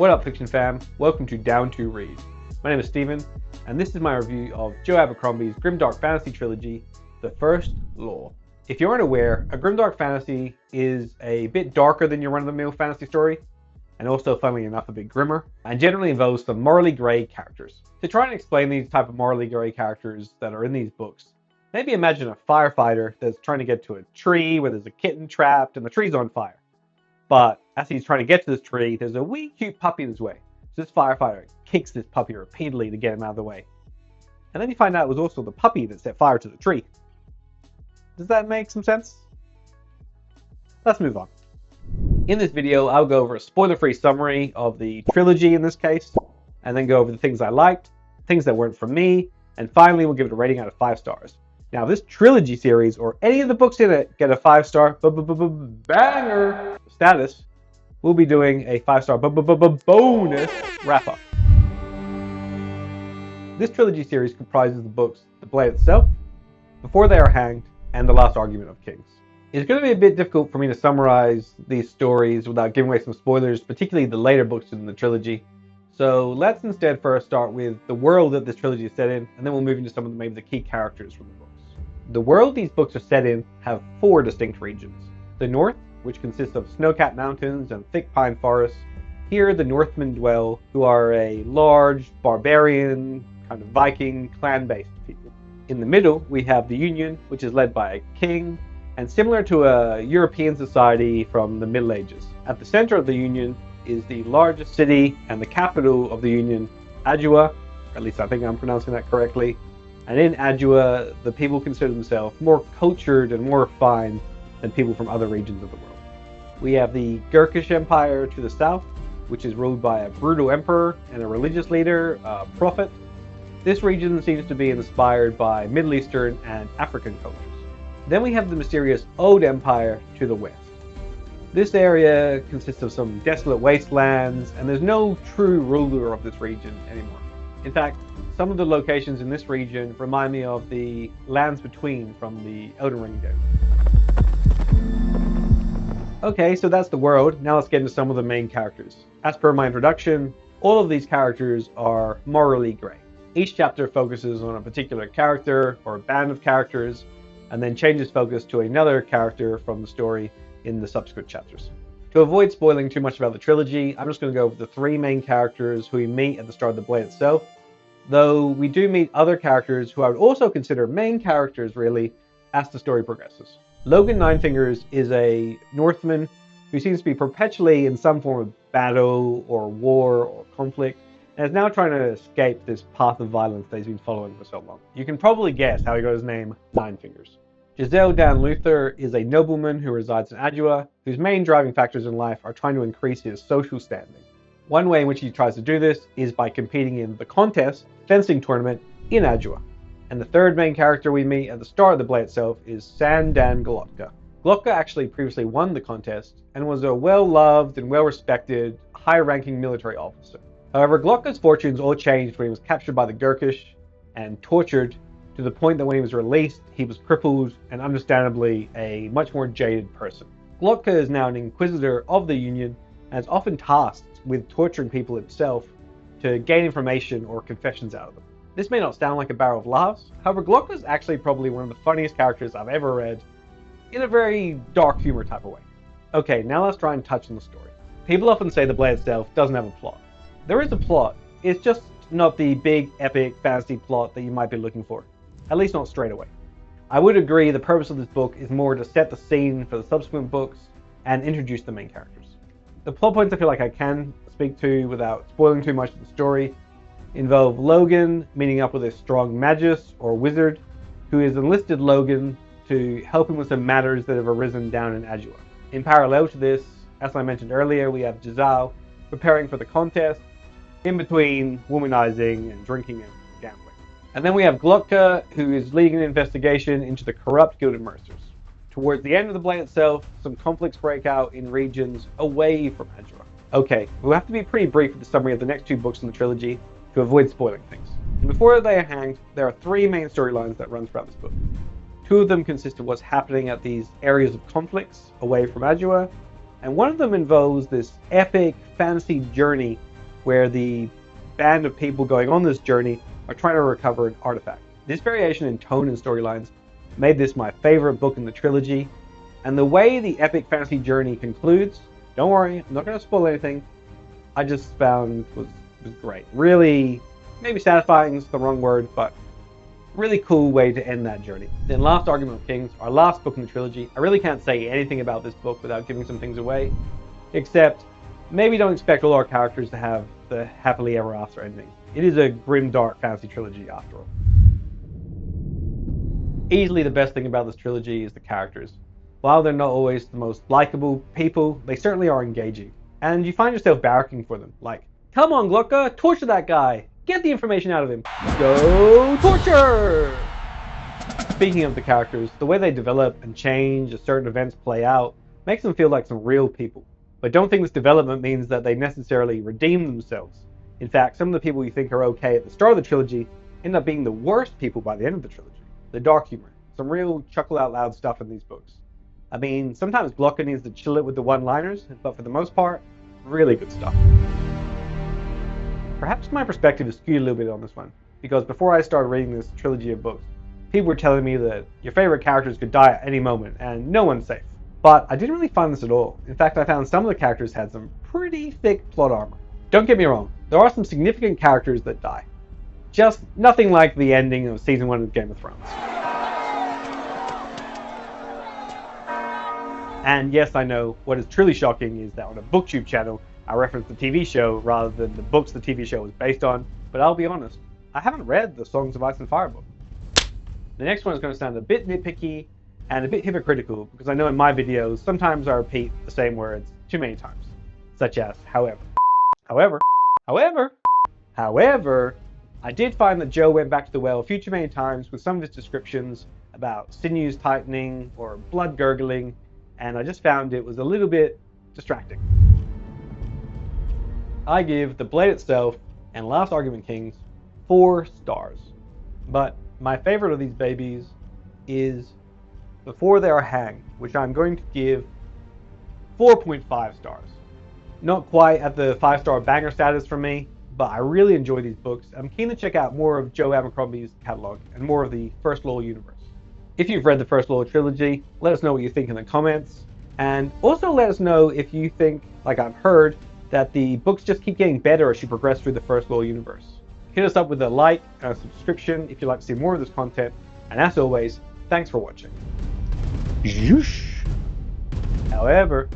What up, Fiction fam? Welcome to Down to Read. My name is Stephen, and this is my review of Joe Abercrombie's grimdark fantasy trilogy, The First Law. If you aren't aware, a grimdark fantasy is a bit darker than your run-of-the-mill fantasy story, and also, funnily enough, a bit grimmer, and generally involves some morally grey characters. To try and explain these type of morally grey characters that are in these books, maybe imagine a firefighter that's trying to get to a tree where there's a kitten trapped and the tree's on fire. But as he's trying to get to this tree, there's a wee cute puppy in his way. So this firefighter kicks this puppy repeatedly to get him out of the way. And then you find out it was also the puppy that set fire to the tree. Does that make some sense? Let's move on. In this video, I'll go over a spoiler-free summary of the trilogy in this case, and then go over the things I liked, things that weren't for me, and finally we'll give it a rating out of 5 stars. Now, this trilogy series, or any of the books in it, get a 5-star banger status. We'll be doing a 5-star bonus wrap-up. This trilogy series comprises the books The Blade Itself, Before They Are Hanged, and The Last Argument of Kings. It's going to be a bit difficult for me to summarize these stories without giving away some spoilers, particularly the later books in the trilogy. So let's instead first start with the world that this trilogy is set in, and then we'll move into some of maybe the key characters from the books. The world these books are set in have 4 distinct regions. The North, which consists of snow-capped mountains and thick pine forests. Here the Northmen dwell, who are a large, barbarian, kind of Viking, clan-based people. In the middle, we have the Union, which is led by a king, and similar to a European society from the Middle Ages. At the center of the Union is the largest city and the capital of the Union, Adua, at least I think I'm pronouncing that correctly. And in Adua, the people consider themselves more cultured and more refined than people from other regions of the world. We have the Gurkish Empire to the south, which is ruled by a brutal emperor and a religious leader, a prophet. This region seems to be inspired by Middle Eastern and African cultures. Then we have the mysterious Old Empire to the west. This area consists of some desolate wastelands, and there's no true ruler of this region anymore. In fact, some of the locations in this region remind me of the Lands Between from the Elden Ring game. Okay, so that's the world. Now let's get into some of the main characters. As per my introduction, all of these characters are morally grey. Each chapter focuses on a particular character or a band of characters, and then changes focus to another character from the story in the subsequent chapters. To avoid spoiling too much about the trilogy, I'm just going to go over the 3 main characters who we meet at the start of The Blade Itself, though we do meet other characters who I would also consider main characters, really, as the story progresses. Logan Ninefingers is a Northman who seems to be perpetually in some form of battle or war or conflict, and is now trying to escape this path of violence that he's been following for so long. You can probably guess how he got his name, Ninefingers. Giselle Dan Luther is a nobleman who resides in Adua, whose main driving factors in life are trying to increase his social standing. One way in which he tries to do this is by competing in the contest fencing tournament in Adua. And the 3rd main character we meet at the start of the Blade Itself is Sandan Glotka. Glotka actually previously won the contest and was a well-loved and well-respected, high-ranking military officer. However, Glotka's fortunes all changed when he was captured by the Gurkish and tortured to the point that when he was released, he was crippled and understandably a much more jaded person. Glotka is now an inquisitor of the Union and is often tasked with torturing people himself to gain information or confessions out of them. This may not sound like a barrel of laughs, however Glotka is actually probably one of the funniest characters I've ever read in a very dark humor type of way. Okay, now let's try and touch on the story. People often say The Blade Itself doesn't have a plot. There is a plot, it's just not the big epic fantasy plot that you might be looking for. At least not straight away. I would agree the purpose of this book is more to set the scene for the subsequent books and introduce the main characters. The plot points I feel like I can speak to without spoiling too much of the story involve Logan meeting up with a strong magus or wizard who has enlisted Logan to help him with some matters that have arisen down in Adua. In parallel to this, as I mentioned earlier, we have Giselle preparing for the contest, in between womanizing and drinking and gambling. And then we have Glotka, who is leading an investigation into the corrupt Guild of Mercers. Towards the end of the Blade Itself, some conflicts break out in regions away from Adua. Okay, we'll have to be pretty brief with the summary of the next 2 books in the trilogy to avoid spoiling things. And before they are hanged, there are 3 main storylines that run throughout this book. 2 of them consist of what's happening at these areas of conflicts away from Adua, and one of them involves this epic fantasy journey where the band of people going on this journey are trying to recover an artifact. This variation in tone and storylines made this my favorite book in the trilogy, and the way the epic fantasy journey concludes, don't worry, I'm not going to spoil anything, I just found was great. Really, maybe satisfying is the wrong word, but really cool way to end that journey. Then Last Argument of Kings, our last book in the trilogy. I really can't say anything about this book without giving some things away, except maybe don't expect all our characters to have the happily ever after ending. It is a grimdark fantasy trilogy after all. Easily the best thing about this trilogy is the characters. While they're not always the most likable people, they certainly are engaging. And you find yourself barracking for them, like, come on Glucka, torture that guy! Get the information out of him! Go torture! Speaking of the characters, the way they develop and change as certain events play out makes them feel like some real people. But don't think this development means that they necessarily redeem themselves. In fact, some of the people you think are okay at the start of the trilogy end up being the worst people by the end of the trilogy. The dark humor. Some real chuckle out loud stuff in these books. I mean, sometimes Glucka needs to chill it with the one-liners, but for the most part, really good stuff. Perhaps my perspective is skewed a little bit on this one, because before I started reading this trilogy of books, people were telling me that your favorite characters could die at any moment, and no one's safe. But I didn't really find this at all. In fact, I found some of the characters had some pretty thick plot armor. Don't get me wrong, there are some significant characters that die. Just nothing like the ending of Season 1 of Game of Thrones. And yes, I know, what is truly shocking is that on a BookTube channel, I reference the TV show rather than the books the TV show was based on, but I'll be honest, I haven't read the Songs of Ice and Fire book. The next one is going to sound a bit nitpicky and a bit hypocritical, because I know in my videos, sometimes I repeat the same words too many times, such as however. However, I did find that Joe went back to the well a few too many times with some of his descriptions about sinews tightening or blood gurgling, and I just found it was a little bit distracting. I give The Blade itself and Last Argument Kings 4 stars. But my favorite of these babies is Before They Are Hanged, which I'm going to give 4.5 stars. Not quite at the 5-star banger status for me, but I really enjoy these books. I'm keen to check out more of Joe Abercrombie's catalog and more of the First Law universe. If you've read the First Law Trilogy, let us know what you think in the comments. And also let us know if you think, like I've heard, that the books just keep getting better as you progress through the First Law universe. Hit us up with a like and a subscription if you'd like to see more of this content. And as always, thanks for watching. However,